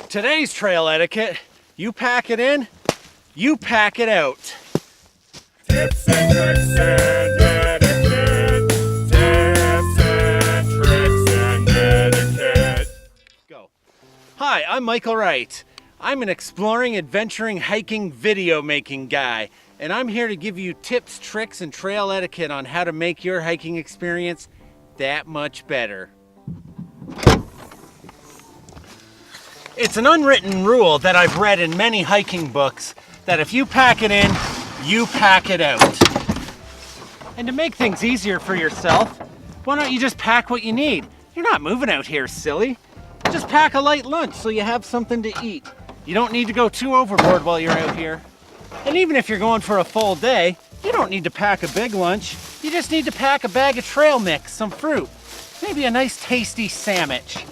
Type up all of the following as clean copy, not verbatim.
Today's trail etiquette, you pack it in, you pack it out. Tips and tricks and etiquette. Tips and tricks and etiquette. Go. Hi, I'm Michael Wright. I'm an exploring, adventuring, hiking, video making guy, and I'm here to give you tips, tricks, and trail etiquette on how to make your hiking experience that much better. It's an unwritten rule that I've read in many hiking books that if you pack it in, you pack it out. And to make things easier for yourself, why don't you just pack what you need? You're not moving out here, silly. Just pack a light lunch so you have something to eat. You don't need to go too overboard while you're out here. And even if you're going for a full day, you don't need to pack a big lunch. You just need to pack a bag of trail mix, some fruit, maybe a nice tasty sandwich.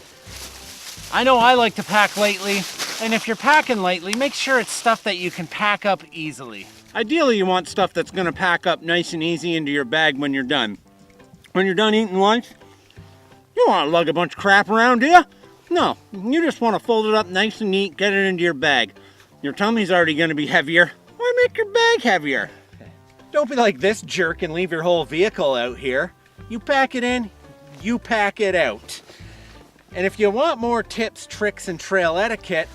I know I like to pack lightly, and if you're packing lightly, make sure it's stuff that you can pack up easily. Ideally, you want stuff that's gonna pack up nice and easy into your bag when you're done. When you're done eating lunch, you don't want to lug a bunch of crap around, do you? No, you just want to fold it up nice and neat, get it into your bag. Your tummy's already gonna be heavier. Why make your bag heavier? Don't be like this jerk and leave your whole vehicle out here. You pack it in, you pack it out. And if you want more tips, tricks, and trail etiquette,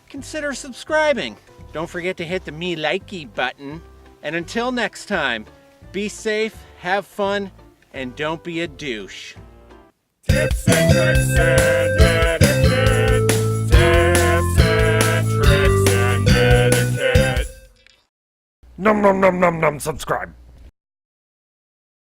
consider subscribing. Don't forget to hit the me likey button. And until next time, be safe, have fun, and don't be a douche. Tips and tricks and etiquette. Tips and tricks and etiquette. Num num num num num, subscribe.